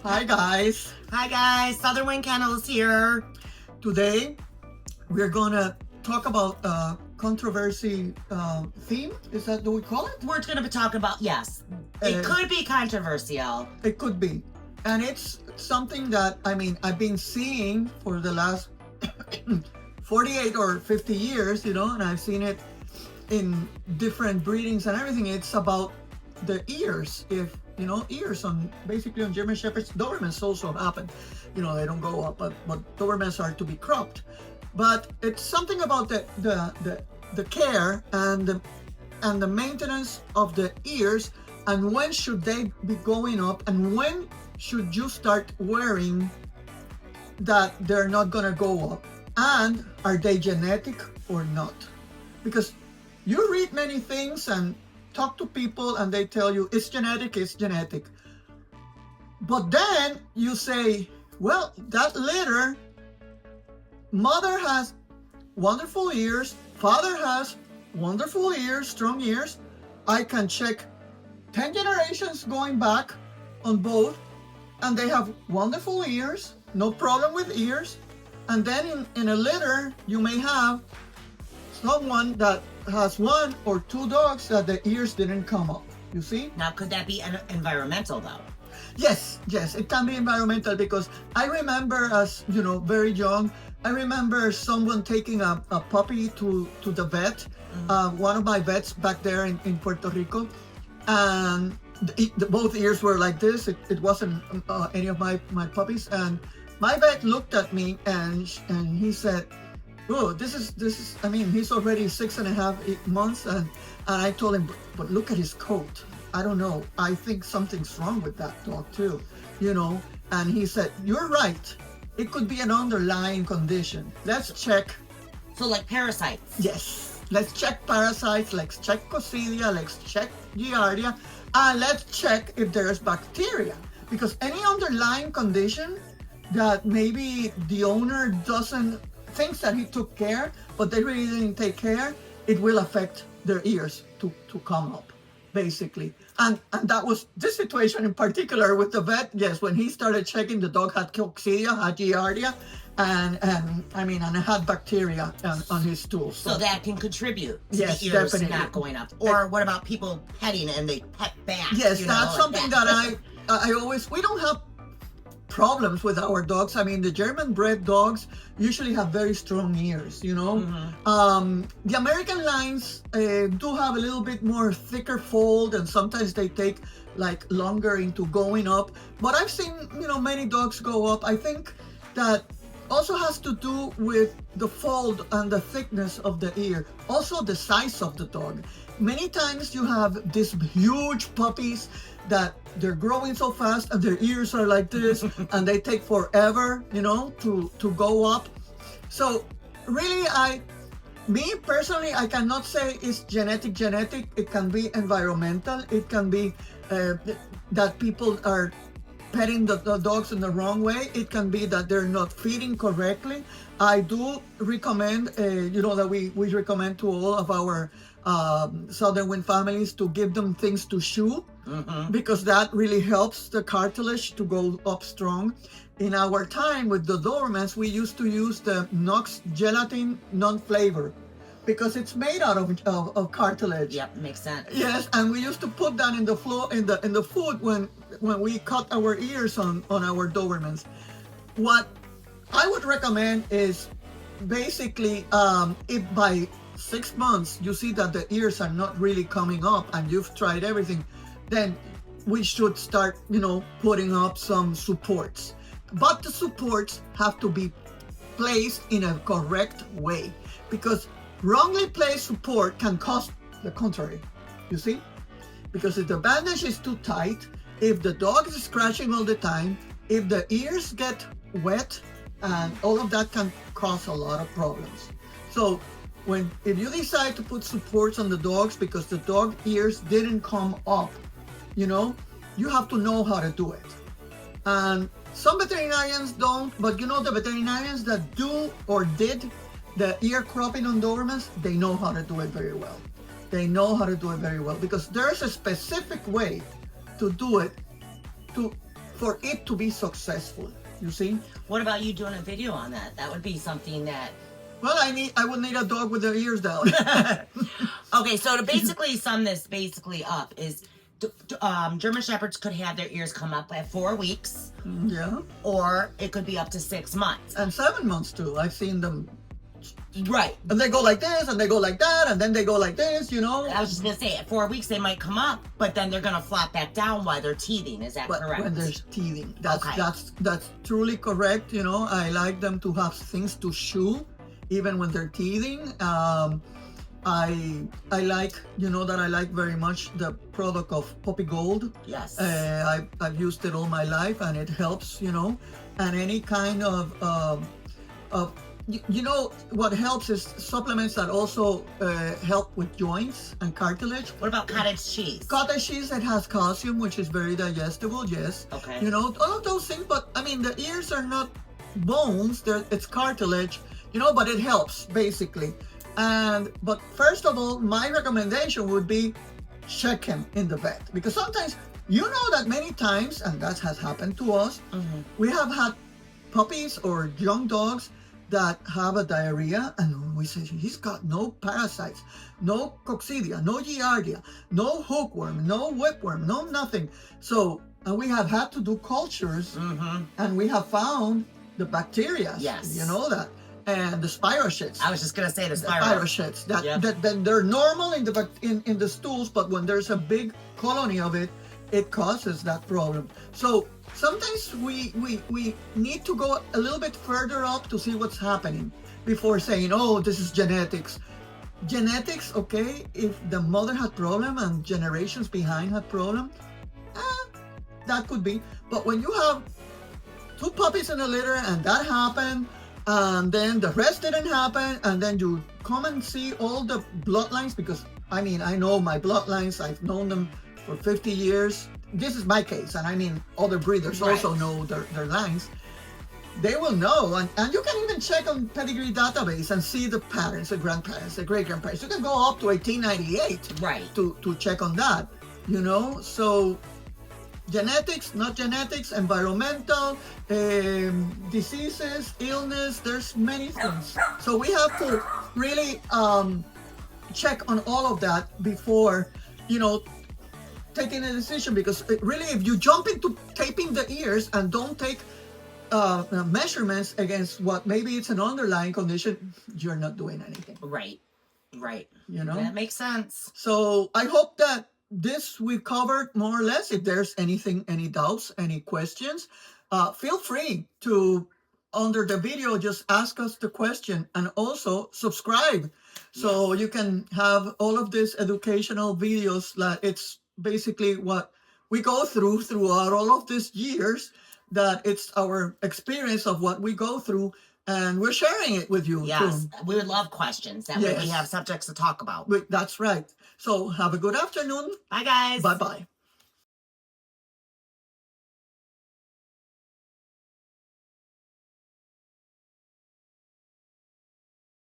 Hi guys. Hi guys, Southernwind Kennels here. Today we're gonna talk about a controversy theme. Is that what we call it? We're going to be talking about, yes, it could be controversial. It could be, and it's something that I've been seeing for the last 48 or 50 years, and I've seen it in different breedings and everything. It's about the ears. If ears on basically on German Shepherds, Dobermans also happen. They don't go up, but Dobermans are to be cropped. But it's something about the care and the maintenance of the ears, and when should they be going up, and when should you start wearing that they're not gonna go up, and are they genetic or not? Because you read many things and talk to people and they tell you it's genetic. But then you say, well, that litter, mother has wonderful ears, father has wonderful ears, strong ears. I can check 10 generations going back on both, and they have wonderful ears, no problem with ears. And then in a litter, you may have someone that has one or two dogs that the ears didn't come up. You see? Now, could that be environmental though? Yes, it can be environmental, because I remember, as very young, I remember someone taking a puppy to the vet, one of my vets back there in Puerto Rico, and both ears were like this. It wasn't any of my puppies, and my vet looked at me and he said, oh, this is, he's already 6.5 months, and I told him, but look at his coat. I don't know. I think something's wrong with that dog too, and he said, you're right. It could be an underlying condition. Let's check. So like parasites? Yes. Let's check parasites. Let's check Coccidia. Let's check Giardia. And let's check if there's bacteria. Because any underlying condition that maybe the owner thinks that he took care, but they really didn't take care, it will affect their ears to come up, basically. And that was this situation in particular with the vet. Yes, when he started checking, the dog had Coccidia, had Giardia, and it had bacteria on his stools. So that can contribute to yes, the ears definitely not going up. Or what about people petting and they pet back? Yes, that's something that I always, we don't have problems with our dogs. The German bred dogs usually have very strong ears, The American lines do have a little bit more thicker fold, and sometimes they take like longer into going up. But I've seen, many dogs go up. I think that also has to do with the fold and the thickness of the ear. Also the size of the dog. Many times you have these huge puppies that they're growing so fast and their ears are like this and they take forever, to go up. So really, me personally, I cannot say it's genetic. It can be environmental. It can be that people are petting the dogs in the wrong way. It can be that they're not feeding correctly. I do recommend, that we recommend to all of our Southern Wind families to give them things to chew, because that really helps the cartilage to go up strong. In our time with the Dobermans, we used to use the Knox gelatin non-flavor, because it's made out of cartilage. Yep, makes sense. Yes, and we used to put that in the floor in the food when we cut our ears on our Dobermans. What I would recommend is basically, if by 6 months you see that the ears are not really coming up and you've tried everything, then we should start, putting up some supports. But the supports have to be placed in a correct way, because wrongly placed support can cause the contrary, you see? Because if the bandage is too tight, if the dog is scratching all the time, if the ears get wet, and all of that can cause a lot of problems. So if you decide to put supports on the dogs because the dog ears didn't come up, you have to know how to do it. And some veterinarians don't, but the veterinarians that do or did the ear cropping on Dobermans, they know how to do it very well. They know how to do it very well, because there's a specific way to do it for it to be successful. You see? What about you doing a video on that? That would be something that. Well, I would need a dog with their ears down. Okay, so to basically sum this up is German Shepherds could have their ears come up at 4 weeks. Yeah. Or it could be up to 6 months. And 7 months too. I've seen them. Right. And they go like this, and they go like that, and then they go like this, you know? I was just going to say, at 4 weeks they might come up, but then they're going to flop back down while they're teething. Is that correct? When they're teething. That's truly correct, you know? I like them to have things to chew, even when they're teething. I like, you know, that I like very much the product of Puppy Gold. Yes. I've used it all my life, and it helps, you know. And any kind of you know, what helps is supplements that also help with joints and cartilage. What about cottage cheese? Cottage cheese that has calcium, which is very digestible, yes. Okay. You know, all of those things, but I mean, the ears are not bones, it's cartilage, you know, but it helps, basically. But first of all, my recommendation would be check him in the vet. Because sometimes, you know that many times, and that has happened to us, we have had puppies or young dogs that have a diarrhea, and we say, he's got no parasites, no coccidia, no giardia, no hookworm, no whipworm, no nothing. So, and we have had to do cultures, and we have found the bacteria. Yes. You know that. And the spirochetes. I was just gonna say the spirochetes. That they're normal in the stools, but when there's a big colony of it, it causes that problem. So sometimes we need to go a little bit further up to see what's happening before saying, oh, this is genetics. Genetics, okay, if the mother had problem and generations behind had problem, that could be. But when you have 2 puppies in a litter and that happened, and then the rest didn't happen, and then you come and see all the bloodlines, because I mean, I know my bloodlines, I've known them for 50 years. This is my case, and I mean, other breeders also know their lines. They will know, and you can even check on pedigree database and see the parents, the grandparents, the great-grandparents. You can go up to 1898 to check on that, you know? So genetics, not genetics, environmental, diseases, illness, there's many things. So we have to really check on all of that before, you know, taking a decision, because really, if you jump into taping the ears and don't take measurements against what maybe it's an underlying condition, you're not doing anything. Right. You know? That makes sense. So I hope that this we covered more or less. If there's anything, any doubts, any questions, feel free to, under the video, just ask us the question, and also subscribe. So you can have all of these educational videos. That it's basically what we go throughout all of these years, that it's our experience of what we go through, and we're sharing it with you. Yes, we would love questions. That way we have subjects to talk about. That's right. So have a good afternoon. Bye, guys. Bye-bye.